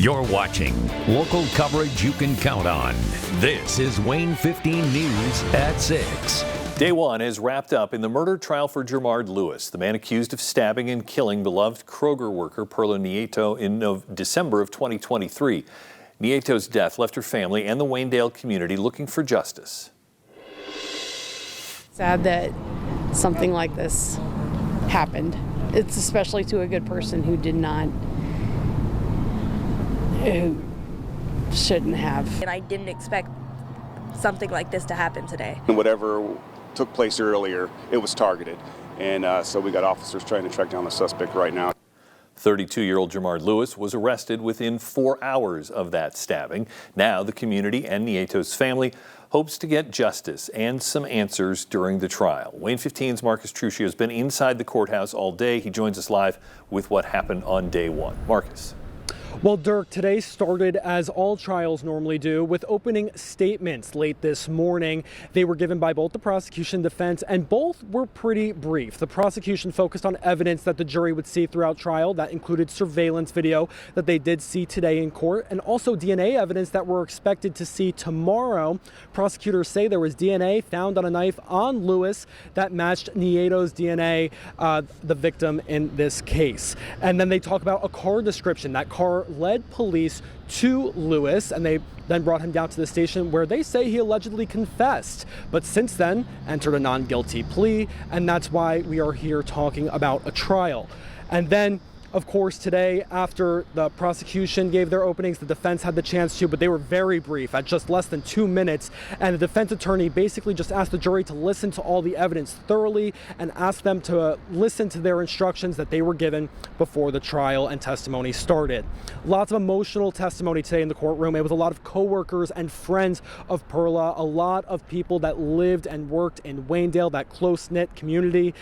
You're watching local coverage you can count on. This is Wane 15 News at 6. Day one has wrapped up in the murder trial for Jermard Lewis, the man accused of stabbing and killing beloved Kroger worker Perla Nieto in December of 2023. Nieto's death left her family and the Wanedale community looking for justice. Sad that something like this happened. It's especially to a good person who shouldn't have. And I didn't expect something like this to happen today. And whatever took place earlier, it was targeted. And so we got officers trying to track down the suspect right now. 32-year-old Jermard Lewis was arrested within 4 hours of that stabbing. Now the community and Nieto's family hopes to get justice and some answers during the trial. Wane 15's Marcus Truccio has been inside the courthouse all day. He joins us live with what happened on day one. Marcus. Well, Dirk, today started as all trials normally do, with opening statements late this morning. They were given by both the prosecution and defense, and both were pretty brief. The prosecution focused on evidence that the jury would see throughout trial. That included surveillance video that they did see today in court, and also DNA evidence that we're expected to see tomorrow. Prosecutors say there was DNA found on a knife on Lewis that matched Nieto's DNA, the victim in this case. And then they talk about a car description. That car led police to Lewis, and they then brought him down to the station where they say he allegedly confessed, but since then entered a non-guilty plea, and that's why we are here talking about a trial. And then, of course, today, after the prosecution gave their openings, the defense had the chance to, but they were very brief at just less than 2 minutes. And the defense attorney basically just asked the jury to listen to all the evidence thoroughly and asked them to listen to their instructions that they were given before the trial and testimony started. Lots of emotional testimony today in the courtroom. It was a lot of coworkers and friends of Perla, a lot of people that lived and worked in Wanedale, that close-knit community.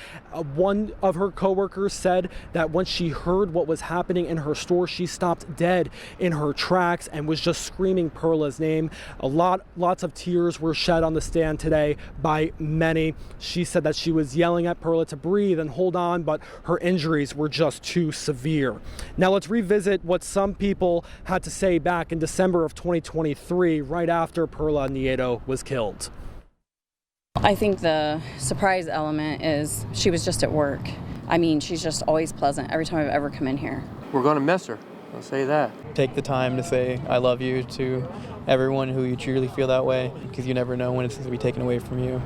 One of her coworkers said that once she heard what was happening in her store, she stopped dead in her tracks and was just screaming Perla's name. Lots of tears were shed on the stand today by many. She said that she was yelling at Perla to breathe and hold on, but her injuries were just too severe. Now let's revisit what some people had to say back in December of 2023, right after Perla Nieto was killed. I think the surprise element is she was just at work. I mean, she's just always pleasant every time I've ever come in here. We're going to miss her, I'll say that. Take the time to say I love you to everyone who you truly feel that way, because you never know when it's going to be taken away from you.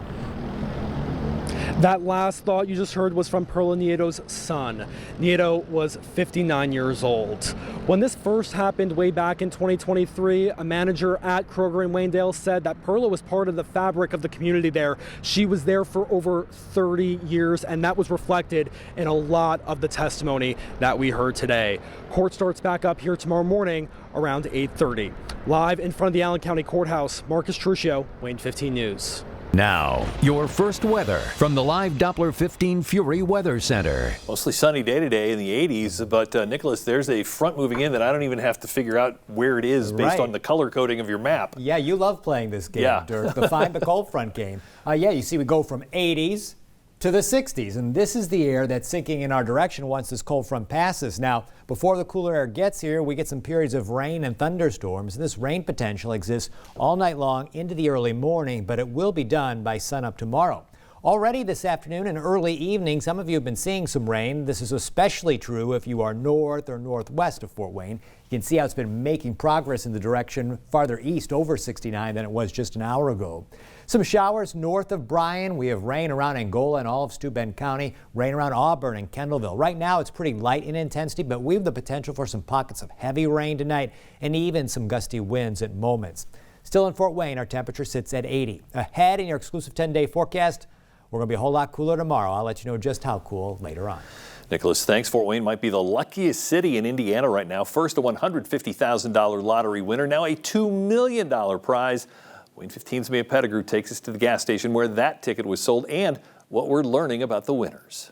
That last thought you just heard was from Perla Nieto's son. Nieto was 59 years old. When this first happened way back in 2023, a manager at Kroger in Wanedale said that Perla was part of the fabric of the community there. She was there for over 30 years, and that was reflected in a lot of the testimony that we heard today. Court starts back up here tomorrow morning around 8:30. Live in front of the Allen County Courthouse, Marcus Truccio, Wane 15 News. Now, your first weather from the live Doppler 15 Fury Weather Center. Mostly sunny day today in the 80s, but Nicholas, there's a front moving in that I don't even have to figure out where it is based on the color coding of your map. Yeah, you love playing this game, Dirk, the Find the Cold Front game. You see we go from 80s to the 60s, and this is the air that's sinking in our direction once this cold front passes. Now, before the cooler air gets here, we get some periods of rain and thunderstorms. This rain potential exists all night long into the early morning, but it will be done by sunup tomorrow. Already this afternoon and early evening, some of you have been seeing some rain. This is especially true if you are north or northwest of Fort Wayne. You can see how it's been making progress in the direction farther east over 69 than it was just an hour ago. Some showers north of Bryan. We have rain around Angola and all of Steuben County, rain around Auburn and Kendallville. Right now it's pretty light in intensity, but we have the potential for some pockets of heavy rain tonight and even some gusty winds at moments. Still in Fort Wayne, our temperature sits at 80. Ahead in your exclusive 10-day forecast, we're going to be a whole lot cooler tomorrow. I'll let you know just how cool later on. Nicholas, thanks. Fort Wayne might be the luckiest city in Indiana right now. First, a $150,000 lottery winner, now a $2 million prize. Wane 15's Mia Pettigrew takes us to the gas station where that ticket was sold and what we're learning about the winners.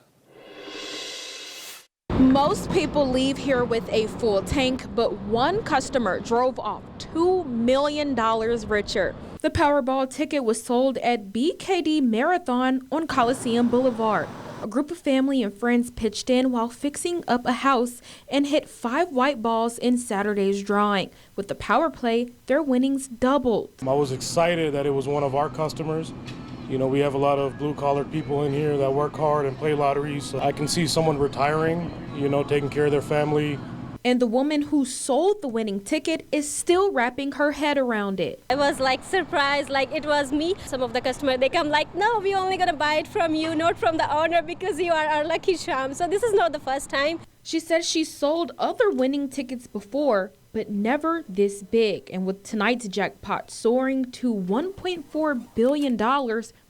Most people leave here with a full tank, but one customer drove off $2 million richer. The Powerball ticket was sold at BKD Marathon on Coliseum Boulevard. A group of family and friends pitched in while fixing up a house and hit 5 white balls in Saturday's drawing. With the power play, their winnings doubled. I was excited that it was one of our customers. You know, we have a lot of blue-collar people in here that work hard and play lotteries. So I can see someone retiring, you know, taking care of their family. And the woman who sold the winning ticket is still wrapping her head around it. I was like surprised, like it was me. Some of the customers, they come like, no, we're only gonna buy it from you, not from the owner, because you are our lucky charm. So this is not the first time. She said she sold other winning tickets before, but never this big. And with tonight's jackpot soaring to $1.4 billion,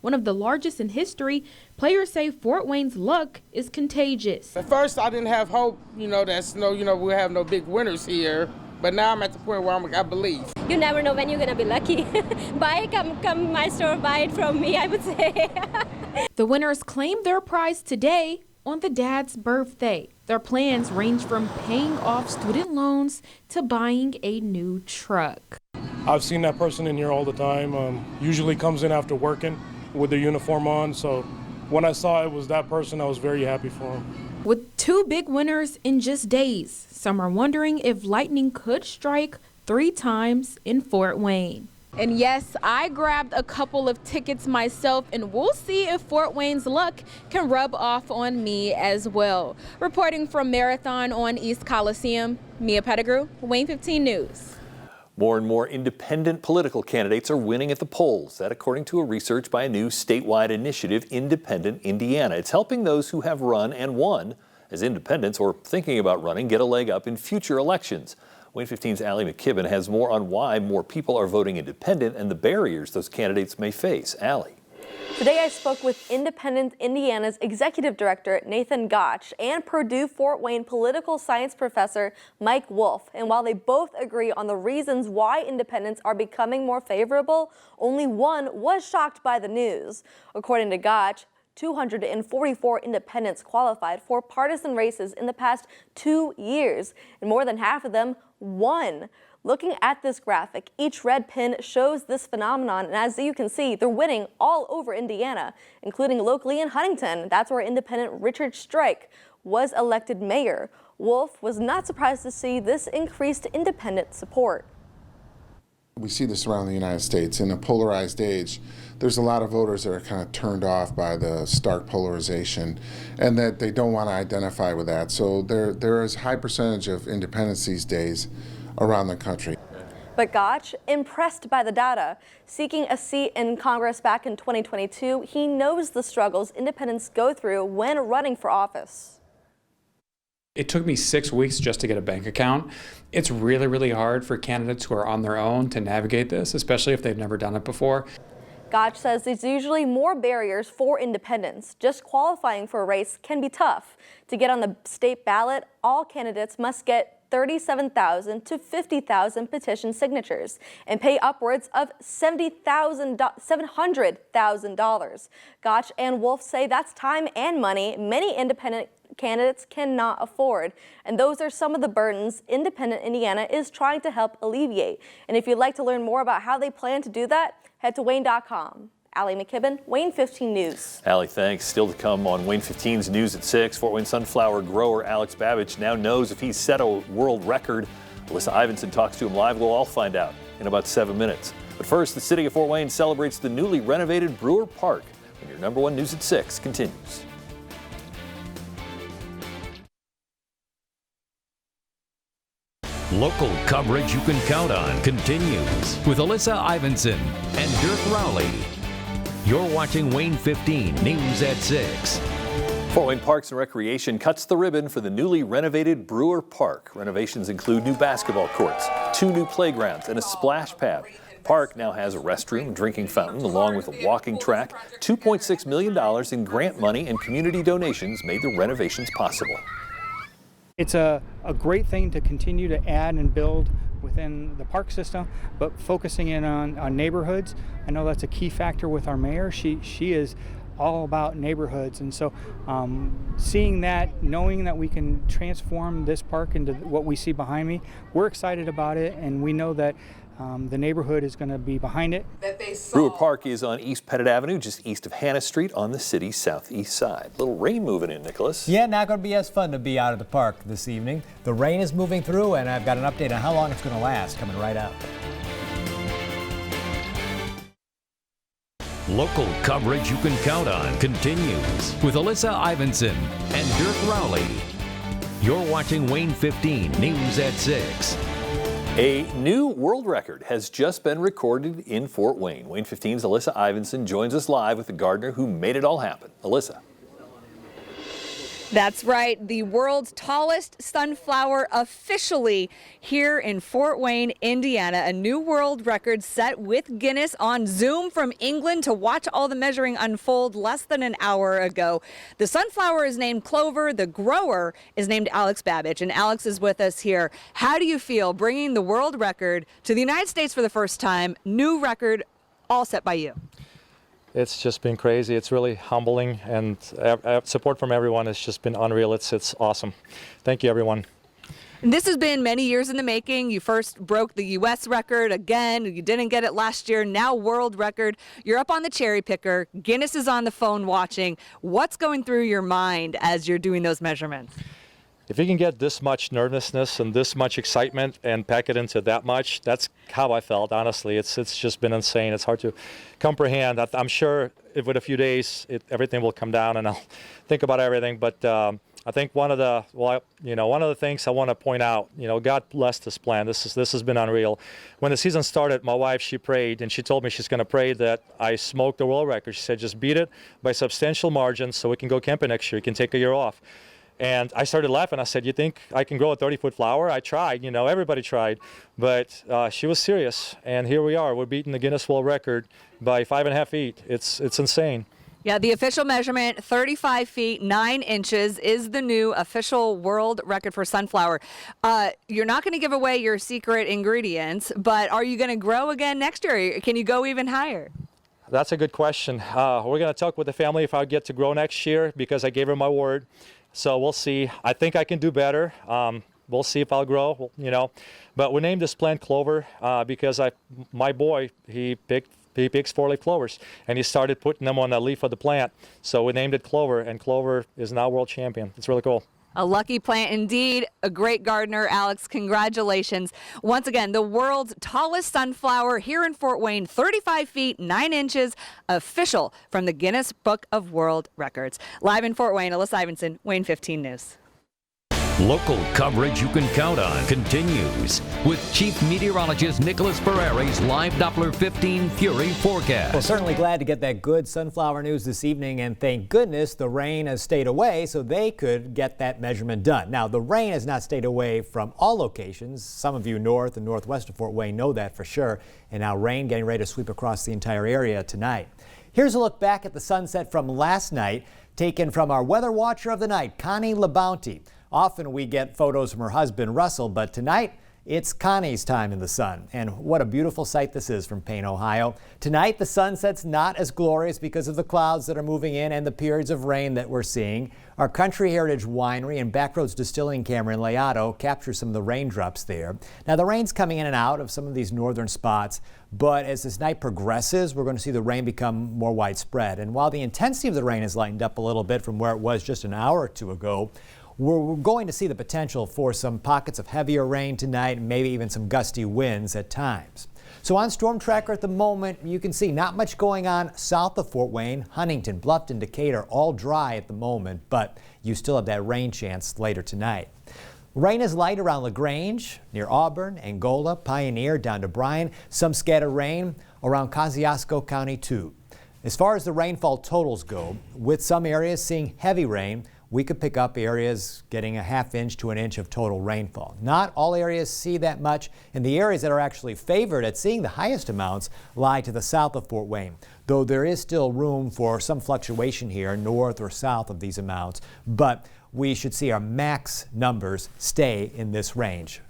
one of the largest in history, players say Fort Wayne's luck is contagious. At first, I didn't have hope, we'll have no big winners here. But now I'm at the point where I believe. You never know when you're gonna be lucky. Come my store, buy it from me, I would say. The winners claim their prize today on the dad's birthday. Their plans range from paying off student loans to buying a new truck. I've seen that person in here all the time. Usually comes in after working with their uniform on. So when I saw it was that person, I was very happy for him. With 2 big winners in just days, some are wondering if lightning could strike 3 times in Fort Wayne. And yes, I grabbed a couple of tickets myself, and we'll see if Fort Wayne's luck can rub off on me as well. Reporting from Marathon on East Coliseum, Mia Pettigrew, Wayne 15 News. More and more independent political candidates are winning at the polls. That according to a research by a new statewide initiative, Independent Indiana. It's helping those who have run and won as independents or thinking about running get a leg up in future elections. Wayne 15's Allie McKibben has more on why more people are voting independent and the barriers those candidates may face. Allie. Today I spoke with Independent Indiana's Executive Director Nathan Gotch and Purdue Fort Wayne political science professor Mike Wolf. And while they both agree on the reasons why independents are becoming more favorable, only one was shocked by the news. According to Gotch, 244 independents qualified for partisan races in the past 2 years, and more than half of them won. Looking at this graphic, each red pin shows this phenomenon, and as you can see, they're winning all over Indiana, including locally in Huntington. That's where independent Richard Strike was elected mayor. Wolf was not surprised to see this increased independent support. We see this around the United States. In a polarized age, there's a lot of voters that are kind of turned off by the stark polarization and that they don't want to identify with that. So there is a high percentage of independents these days around the country. But Gotch, impressed by the data, seeking a seat in Congress back in 2022, he knows the struggles independents go through when running for office. It took me 6 weeks just to get a bank account. It's really, really hard for candidates who are on their own to navigate this, especially if they've never done it before. Gotch says there's usually more barriers for independents. Just qualifying for a race can be tough. To get on the state ballot, all candidates must get 37,000 to 50,000 petition signatures and pay upwards of $700,000. Gotch and Wolf say that's time and money many independent candidates cannot afford. And those are some of the burdens Independent Indiana is trying to help alleviate. And if you'd like to learn more about how they plan to do that, head to Wayne.com. Allie McKibben, Wayne 15 News. Allie, thanks. Still to come on Wayne 15's News at 6. Fort Wayne sunflower grower Alex Babbage now knows if he's set a world record. Alyssa Ivinson talks to him live. We'll all find out in about 7 minutes. But first, the city of Fort Wayne celebrates the newly renovated Brewer Park. And your number one News at 6 continues. Local coverage you can count on continues with Alyssa Ivinson and Dirk Rowley. You're watching Wayne 15 News at 6. Fort Wayne Parks and Recreation cuts the ribbon for the newly renovated Brewer Park. Renovations include new basketball courts, 2 new playgrounds, and a splash pad. The park now has a restroom, drinking fountain, along with a walking track. $2.6 million in grant money and community donations made the renovations possible. It's a great thing to continue to add and build within the park system, but focusing in on neighborhoods. I know that's a key factor with our mayor. She is all about neighborhoods, and so seeing that, knowing that we can transform this park into what we see behind me, we're excited about it, and we know that The neighborhood is going to be behind it. Brewer Park is on East Pettit Avenue, just east of Hannah Street on the city's southeast side. Little rain moving in, Nicholas. Yeah, not going to be as fun to be out of the park this evening. The rain is moving through, and I've got an update on how long it's going to last coming right up. Local coverage you can count on continues with Alyssa Ivinson and Dirk Rowley. You're watching Wane 15 News at 6. A new world record has just been recorded in Fort Wayne. Wane 15's Alyssa Ivinson joins us live with the gardener who made it all happen. Alyssa. That's right. The world's tallest sunflower officially here in Fort Wayne, Indiana. A new world record set with Guinness on Zoom from England to watch all the measuring unfold less than an hour ago. The sunflower is named Clover. The grower is named Alex Babbage. And Alex is with us here. How do you feel bringing the world record to the United States for the first time? New record, all set by you. It's just been crazy. It's really humbling, and support from everyone has just been unreal. It's awesome. Thank you, everyone. This has been many years in the making. You first broke the U.S. record again. You didn't get it last year. Now world record. You're up on the cherry picker. Guinness is on the phone watching. What's going through your mind as you're doing those measurements? If you can get this much nervousness and this much excitement and pack it into that much, that's how I felt, honestly. It's just been insane. It's hard to comprehend. I'm sure with a few days, everything will come down and I'll think about everything. But I think one of the things I want to point out, God blessed this plan. This has been unreal. When the season started, my wife, she prayed, and she told me she's going to pray that I smoke the world record. She said, just beat it by substantial margins so we can go camping next year. You can take a year off. And I started laughing. I said, you think I can grow a 30-foot flower? I tried, everybody tried. But she was serious. And here we are. We're beating the Guinness World Record by 5.5 feet. It's insane. Yeah, the official measurement, 35 feet, 9 inches, is the new official world record for sunflower. You're not going to give away your secret ingredients, but are you going to grow again next year? Can you go even higher? That's a good question. We're going to talk with the family if I get to grow next year because I gave her my word. So we'll see. I think I can do better. We'll see if I'll grow, But we named this plant Clover because my boy, he picks 4-leaf clovers, and he started putting them on the leaf of the plant. So we named it Clover, and Clover is now world champion. It's really cool. A lucky plant indeed. A great gardener, Alex. Congratulations. Once again, the world's tallest sunflower here in Fort Wayne, 35 feet, 9 inches, official from the Guinness Book of World Records. Live in Fort Wayne, Alyssa Ivinson, Wane 15 News. Local coverage you can count on continues with Chief Meteorologist Nicholas Ferreri's live Doppler 15 Fury forecast. Well, certainly glad to get that good sunflower news this evening, and thank goodness the rain has stayed away so they could get that measurement done. Now, the rain has not stayed away from all locations. Some of you north and northwest of Fort Wayne know that for sure, and now rain getting ready to sweep across the entire area tonight. Here's a look back at the sunset from last night, taken from our weather watcher of the night, Connie LaBounty. Often we get photos from her husband, Russell, but tonight it's Connie's time in the sun. And what a beautiful sight this is from Payne, Ohio. Tonight the sunset's not as glorious because of the clouds that are moving in and the periods of rain that we're seeing. Our Country Heritage Winery and Backroads Distilling camera in Layado capture some of the raindrops there. Now the rain's coming in and out of some of these northern spots, but as this night progresses, we're going to see the rain become more widespread. And while the intensity of the rain has lightened up a little bit from where it was just an hour or two ago, we're going to see the potential for some pockets of heavier rain tonight and maybe even some gusty winds at times. So on Storm Tracker at the moment, you can see not much going on south of Fort Wayne. Huntington, Bluffton, Decatur, all dry at the moment, but you still have that rain chance later tonight. Rain is light around LaGrange, near Auburn, Angola, Pioneer, down to Bryan. Some scattered rain around Kosciuszko County too. As far as the rainfall totals go, with some areas seeing heavy rain, we could pick up areas getting a ½ inch to an inch of total rainfall. Not all areas see that much, and the areas that are actually favored at seeing the highest amounts lie to the south of Fort Wayne, though there is still room for some fluctuation here north or south of these amounts. But we should see our max numbers stay in this range,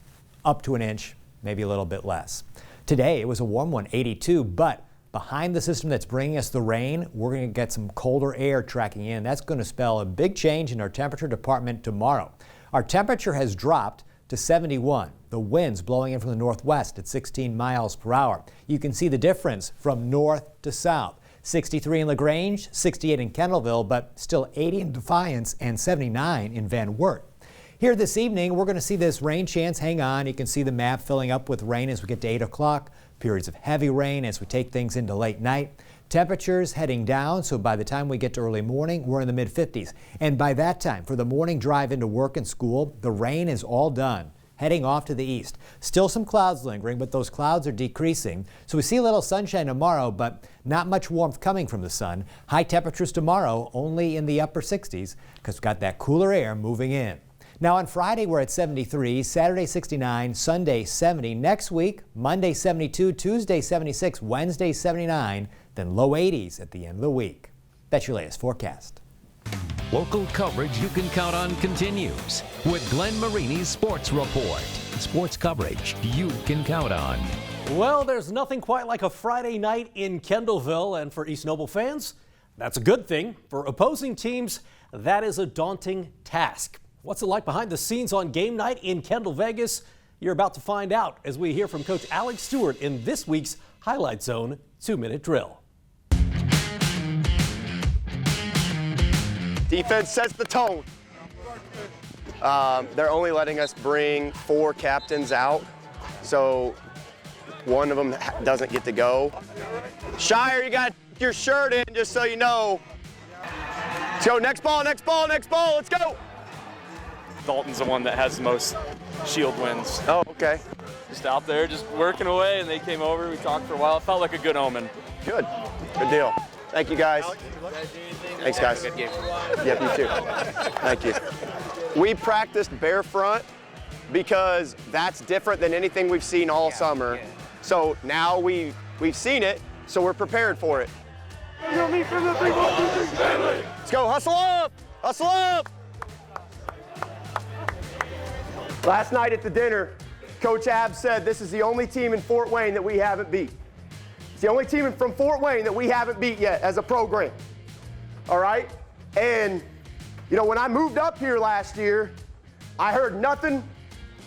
up to an inch, maybe a little bit less. Today it was a warm one, 82, but behind the system that's bringing us the rain, we're going to get some colder air tracking in. That's going to spell a big change in our temperature department tomorrow. Our temperature has dropped to 71. The winds blowing in from the northwest at 16 miles per hour. You can see the difference from north to south. 63 in LaGrange, 68 in Kendallville, but still 80 in Defiance and 79 in Van Wert. Here this evening, we're going to see this rain chance hang on. You can see the map filling up with rain as we get to 8 o'clock. Periods of heavy rain as we take things into late night. Temperatures heading down, so by the time we get to early morning, we're in the mid-50s. And by that time, for the morning drive into work and school, the rain is all done, heading off to the east. Still some clouds lingering, but those clouds are decreasing. So we see a little sunshine tomorrow, but not much warmth coming from the sun. High temperatures tomorrow only in the upper 60s because we've got that cooler air moving in. Now on Friday, we're at 73, Saturday 69, Sunday 70. Next week, Monday 72, Tuesday 76, Wednesday 79, then low 80s at the end of the week. That's your latest forecast. Local coverage you can count on continues with Glenn Marini's Sports Report. Sports coverage you can count on. Well, there's nothing quite like a Friday night in Kendallville, and for East Noble fans, that's a good thing. For opposing teams, that is a daunting task. What's it like behind the scenes on game night in Kendall, Vegas? You're about to find out as we hear from Coach Alex Stewart in this week's Highlight Zone 2-minute drill. Defense sets the tone. They're only letting us bring 4 captains out, so one of them doesn't get to go. Shire, you got your shirt in just so you know. Let's go, next ball, next ball, next ball, let's go. Dalton's the one that has the most shield wins. Oh, okay. Just out there, just working away, and they came over, we talked for a while. It felt like a good omen. Good deal. Thank you, guys. Thanks, guys. Good game. Yep, you too. Thank you. We practiced bare front because that's different than anything we've seen all summer. So now we've seen it, so we're prepared for it. Let's go, hustle up! Hustle up! Last night at the dinner, Coach Ab said this is the only team in Fort Wayne that we haven't beat. It's the only team from Fort Wayne that we haven't beat yet as a program. All right? And, you know, when I moved up here last year, I heard nothing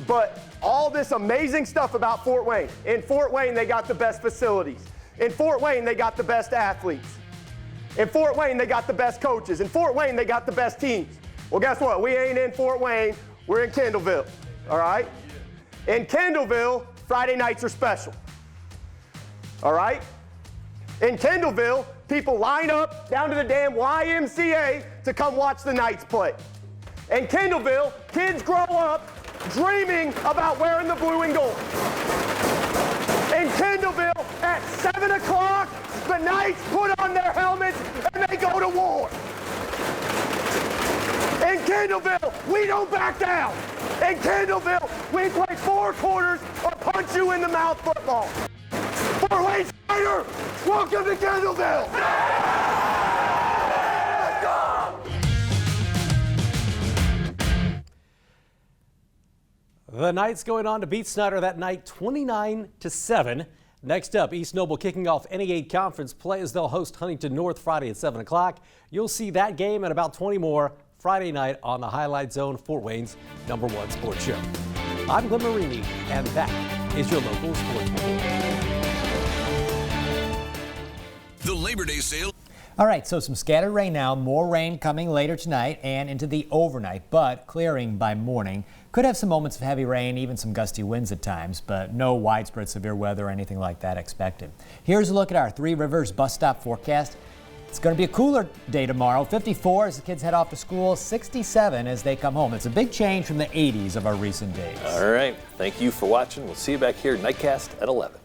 but all this amazing stuff about Fort Wayne. In Fort Wayne, they got the best facilities. In Fort Wayne, they got the best athletes. In Fort Wayne, they got the best coaches. In Fort Wayne, they got the best teams. Well, guess what? We ain't in Fort Wayne. We're in Kendallville. All right? In Kendallville, Friday nights are special. All right? In Kendallville, people line up down to the damn YMCA to come watch the Knights play. In Kendallville, kids grow up dreaming about wearing the blue and gold. In Kendallville, at 7 o'clock, the Knights put on their helmets and they go to war. In Kendallville, we don't back down. In Kendallville, we play 4 quarters or punch you in the mouth football. Fort Wayne Spider, welcome to Kendallville. The Knights going on to beat Snyder that night 29-7. Next up, East Noble kicking off NE8 conference play as they'll host Huntington North Friday at 7 o'clock. You'll see that game and about 20 more Friday night on the Highlight Zone, Fort Wayne's #1 sports show. I'm Glenn Marini, and that is your local sports report. The Labor Day sale. All right, so some scattered rain now, more rain coming later tonight and into the overnight, but clearing by morning. Could have some moments of heavy rain, even some gusty winds at times, but no widespread severe weather or anything like that expected. Here's a look at our Three Rivers bus stop forecast. It's going to be a cooler day tomorrow. 54 as the kids head off to school, 67 as they come home. It's a big change from the 80s of our recent days. All right. Thank you for watching. We'll see you back here, Nightcast at 11.